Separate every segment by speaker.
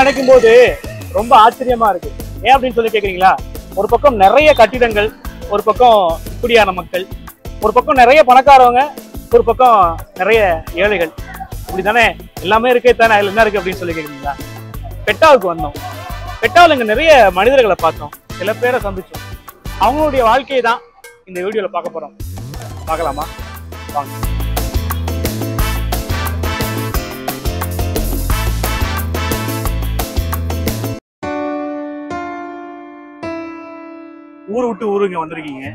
Speaker 1: நினைக்கும் போது ரொம்ப ஆச்சரியமா இருக்கு. ஏன் அப்படின்னு சொல்லி கேக்குறீங்களா? ஒரு பக்கம் நிறைய கட்டிடங்கள், ஒரு பக்கம் இப்படியான மக்கள், ஒரு பக்கம் நிறைய பணக்காரவங்க, ஒரு பக்கம் நிறைய ஏழைகள், இப்படித்தானே எல்லாமே இருக்கே தானே. அதுல என்ன இருக்கு அப்படின்னு சொல்லி கேக்குறீங்களா? பெட்டாவுக்கு வந்தோம். பெட்டாவில் இங்க நிறைய மனிதர்களை பார்த்தோம், சில பேரை சந்திச்சோம். அவங்களுடைய வாழ்க்கையை தான் இந்த வீடியோல பார்க்க போறோம். பார்க்கலாமா? வாங்க. ஊரை விட்டு ஊருக்கு வந்திருக்கீங்க.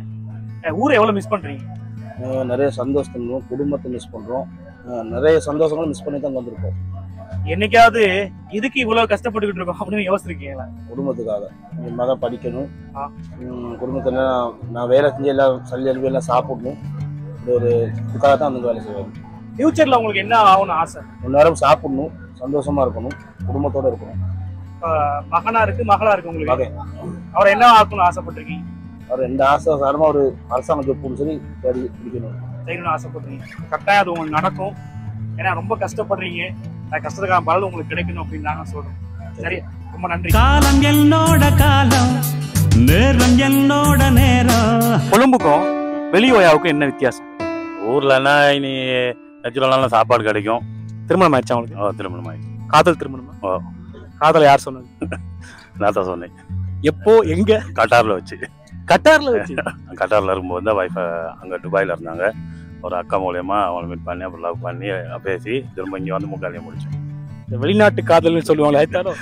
Speaker 1: ஊரை எவ்வளவு மிஸ் பண்றீங்க?
Speaker 2: நிறைய சந்தோஷம், குடும்பத்தை மிஸ் பண்றோம். நிறைய சந்தோஷங்களும் மிஸ் பண்ணி தான் வந்திருக்கோம்.
Speaker 1: என்னைக்காவது இதுக்கு இவ்வளவு கஷ்டப்பட்டுக்கிட்டு இருக்கோம் அப்படின்னு யோசிச்சிருக்கீங்களா?
Speaker 2: குடும்பத்துக்காக என் மகன் படிக்கணும், குடும்பத்துல நான் வேலை செஞ்சு எல்லாம் சல்லி அலுவலி எல்லாம் சாப்பிடணும். இது ஒரு இதுக்காக தான் வந்து வேலை செய்வாங்க.
Speaker 1: ஃபியூச்சர்ல உங்களுக்கு என்ன ஆகணும்னு ஆசை?
Speaker 2: எல்லாரும் சாப்பிடணும், சந்தோஷமா இருக்கணும், குடும்பத்தோட இருக்கணும்.
Speaker 1: மகனா இருக்கு, மகளா இருக்கு உங்களுக்கு. அவர் என்ன ஆகணும்னு ஆசைப்பட்டிருக்கீங்க?
Speaker 2: அவர் எந்த ஆசை சாரமா ஒரு அரசாங்க ஜோப்புன்னு சொல்லி பிடிக்கணும்
Speaker 1: செய்யணும்னு ஆசைப்படுறீங்க. கட்டாயம் அது உங்களுக்கு நடக்கும். ஏன்னா ரொம்ப கஷ்டப்படுறீங்க. கஷ்டத்துக்கான பலன் உங்களுக்கு கிடைக்கணும் அப்படின்னு நாங்க சொல்றோம். சரி, ரொம்ப நன்றி.
Speaker 3: காலம் என்னோட காலம், நேரம் என்னோட நேரம்.
Speaker 1: கொழும்புக்கும் வெளியோயாவுக்கும் என்ன வித்தியாசம்?
Speaker 4: ஊர்லன்னா இனி நேச்சுரலான சாப்பாடு கிடைக்கும்.
Speaker 1: திருமணம் ஆயிடுச்சா உங்களுக்கு?
Speaker 4: திருமணம் ஆயிடுச்சு.
Speaker 1: காதல் திருமணமா? காதலை யார் சொன்னது?
Speaker 4: நான் தான் சொன்னேன்.
Speaker 1: எப்போ, எங்க?
Speaker 4: கட்டார்ல வச்சு.
Speaker 1: கட்டார்ல வச்சு?
Speaker 4: கட்டார்ல இருக்கும்போது தான் வைஃபை அங்கே துபாயில் இருந்தாங்க. ஒரு அக்கா மூலயமா அவங்களை மீட் பண்ணி அப்புறம் லவ் பண்ணி பேசி திரும்ப இங்கே வந்து முக்காலியை முடிச்சோம்.
Speaker 1: இந்த வெளிநாட்டு காதல்னு சொல்லுவாங்களே ஆயிட்டாரோ?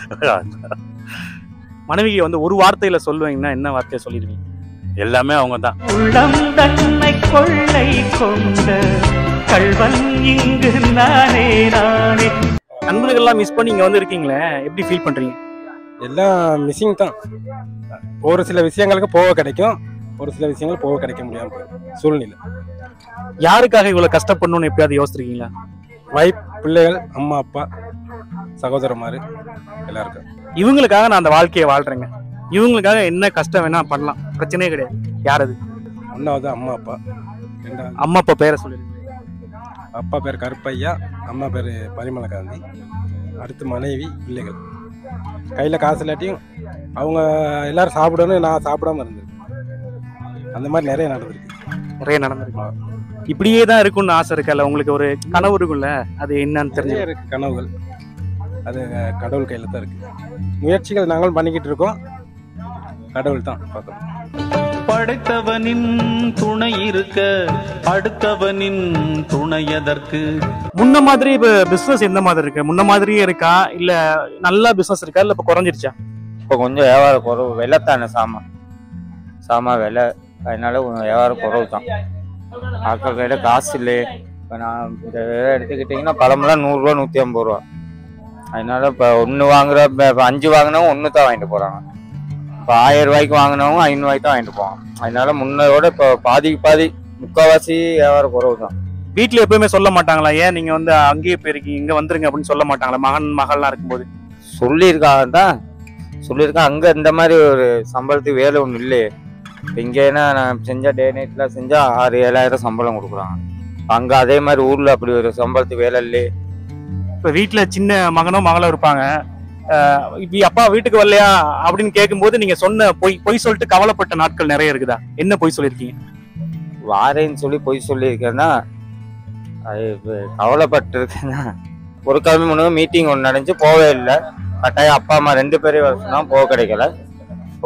Speaker 1: மனைவியை வந்து ஒரு வார்த்தையில சொல்லுவீங்கன்னா என்ன வார்த்தையை சொல்லிடுவீங்க?
Speaker 4: எல்லாமே அவங்க தான்.
Speaker 3: உள்ளம் தன்னை கொள்ளை கொண்ட கள்வன் இங்கு நானே நானே.
Speaker 1: நண்பர்கள்லாம் மிஸ் பண்ணி இங்க வந்து இருக்கீங்களே, எப்படி ஃபீல் பண்றீங்க?
Speaker 5: எல்லாம் மிஸ்ஸிங் தான். ஒரு சில விஷயங்களுக்கு போக கிடைக்கும், ஒரு சில விஷயங்கள் போக கிடைக்க முடியாம போயிடும் சூழ்நிலை.
Speaker 1: யாருக்காக இவ்வளவு கஷ்டப்படணும்னு எப்பயாவது யோசிச்சிருக்கீங்களா?
Speaker 5: வைஃப், பிள்ளைகள், அம்மா அப்பா, சகோதரமாரு எல்லாருக்கும்.
Speaker 1: இவங்களுக்காக நான் அந்த வாழ்க்கையை வாழ்றேங்க, இவங்களுக்காக என்ன கஷ்டம் வேணா பண்ணலாம், பிரச்சனையே கிடையாது. யார் அது?
Speaker 5: ஒன்னாவது அம்மா அப்பா, ரெண்டாவது
Speaker 1: அம்மா அப்பா பேரை சொல்லிடுங்க.
Speaker 5: அப்பா பேர் கருப்பையா, அம்மா பேர் பரிமள காந்தி. அடுத்து மனைவி, பிள்ளைகள். கையில் காசு இல்லாட்டியும் அவங்க எல்லாரும் சாப்பிடணும், நான் சாப்பிடாம இருந்திருக்கேன். அந்த மாதிரி நிறைய நடந்திருக்கு.
Speaker 1: நிறைய நடந்திருக்கு. இப்படியே தான் இருக்கும்னு ஆசை இருக்கல உங்களுக்கு? ஒரு கனவு இருக்குல்ல, அது என்னன்னு தெரிஞ்சு
Speaker 5: இருக்கு. கனவுகள் அது கடவுள் கையில தான் இருக்கு. முயற்சிகள் நாங்களும் பண்ணிக்கிட்டு இருக்கோம், கடவுள் தான் பார்க்கணும்.
Speaker 3: படைத்தவனின் துணை இருக்க அடுத்தவனின் துணை எதற்கு?
Speaker 1: முன்ன மாதிரி இப்ப பிசினஸ் எந்த மாதிரி இருக்கு? முன்ன மாதிரியே இருக்கா, இல்ல நல்லா பிசினஸ் இருக்கா, இல்ல இப்ப குறைஞ்சிருச்சா?
Speaker 6: இப்போ கொஞ்சம் வியாபாரம் குறவு, வெலை தானே சாமான் வெலை, அதனால வியாபாரம் குறவு தான். ஆட்கள் கையில் காசு இல்லை. இப்போ நான் இந்த விலை எடுத்துக்கிட்டிங்கன்னா பழமெல்லாம் 100 ரூபா 150 ரூபா. அதனால இப்போ ஒன்று வாங்குற, இப்போ 5 வாங்கினவங்க 1 தான் வாங்கிட்டு போகிறாங்க. இப்போ 1000 ரூபாய்க்கு வாங்கினவங்க 500 ரூபாய்க்கு தான் வாங்கிட்டு போவாங்க. அதனால முன்னோட இப்போ பாதி முக்கால்வாசி வியாபாரம் குறவு தான்.
Speaker 1: வீட்டுல எப்பயுமே சொல்ல மாட்டாங்களா, ஏன் நீங்க வந்து அங்கேயே போயிருக்கீங்க, இங்க வந்துருங்க அப்படின்னு சொல்ல மாட்டாங்களா? மகள்லாம் இருக்கும்போது
Speaker 6: சொல்லியிருக்காங்க. அங்கே இந்த மாதிரி ஒரு சம்பளத்துக்கு வேலை ஒன்றும் இல்லையே. இங்கேனா நான் செஞ்சால் டே நைட்லாம் செஞ்சால் 6-7 சம்பளம் கொடுக்குறாங்க. அங்கே அதே மாதிரி ஊரில் அப்படி ஒரு சம்பளத்துக்கு வேலை இல்லையே.
Speaker 1: இப்போ வீட்டில் சின்ன மகனோ மகளோ இருப்பாங்க, இப்ப அப்பா வீட்டுக்கு வரலையா அப்படின்னு கேட்கும்போது நீங்க சொன்ன பொய் சொல்லிட்டு கவலைப்பட்ட நாட்கள் நிறைய இருக்குதா? என்ன பொய் சொல்லியிருக்கீங்க?
Speaker 6: வாரேன்னு சொல்லி பொய் சொல்லியிருக்கேன்னா அது கவலைப்பட்டிருக்கேன்னா, ஒரு கிழமை முன்னாடி மீட்டிங் ஒன்று நடந்துச்சு, போவே இல்லை. கட்டாயம் அப்பா அம்மா 2 பேரையும் வர சொன்னா போக கிடைக்கல.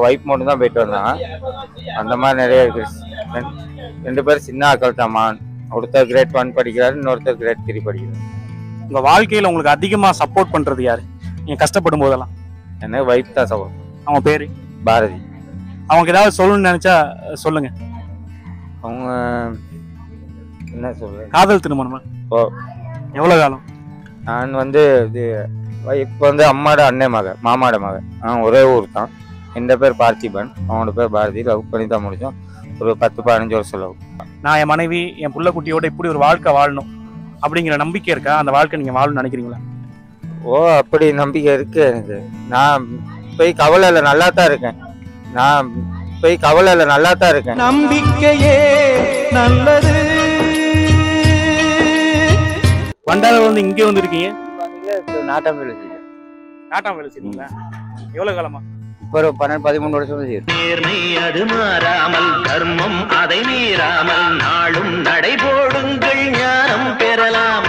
Speaker 6: வைஃப் மட்டும் தான் போயிட்டு வந்தாங்க. அந்த மாதிரி நிறைய இருக்கு. 2 பேரும் சின்ன ஆக்கள் தான். ஒருத்தர் கிரேட் 1 படிக்கிறாரு, இன்னொருத்தர் கிரேட் 3 படிக்கிறாரு.
Speaker 1: உங்க வாழ்க்கையில உங்களுக்கு அதிகமா சப்போர்ட் பண்றது யாரு நீங்க கஷ்டப்படும் போதெல்லாம்?
Speaker 6: எனக்கு வைஃப் தான் சப்போர்ட்.
Speaker 1: அவங்க பேரு
Speaker 6: பாரதி.
Speaker 1: அவங்க ஏதாவது சொல்லணும்னு நினைச்சா சொல்லுங்க.
Speaker 6: அவங்க என்ன சொல்றேன்,
Speaker 1: காதல் திருமணமா?
Speaker 6: ஓ.
Speaker 1: எவ்வளவு காலம்?
Speaker 6: நான் வந்து இது இப்போ வந்து அம்மாட அண்ணன் மகன், மாமாட மகன். ஒரே ஊர் தான். என் பேர் பார்த்திபன், அவனோட பேர் பாரதி. லவ் பண்ணி தான் முடிச்சோம். ஒரு 10-15 வருஷம் லவ்.
Speaker 1: நான் என் மனைவி என் புள்ள குட்டியோட இப்படி ஒரு வாழ்க்கை வாழணும் அப்படிங்கிற நம்பிக்கை இருக்கா? அந்த வாழ்க்கை நீங்க வாழணும்னு நினைக்கிறீங்களா?
Speaker 6: ஓ, அப்படி நம்பிக்கை இருக்கு எனக்கு. நான் போய் கவலையில நல்லா தான் இருக்கேன். நம்பிக்கையே நல்லது.
Speaker 1: வண்டார வந்து இங்கே வந்திருக்கீங்க?
Speaker 6: நாட்டம்.
Speaker 1: நாட்டாம வேலை செய்றீங்களா? எவ்வளவு காலமா?
Speaker 6: இப்போ ஒரு 12-13 வருஷம் செய்யும்.
Speaker 3: நேர்மை அது மாறாமல் தர்மம் அதை மீறாமல் நாளும் நடைபோடுங்கள் ஞானம் பெறலாம்.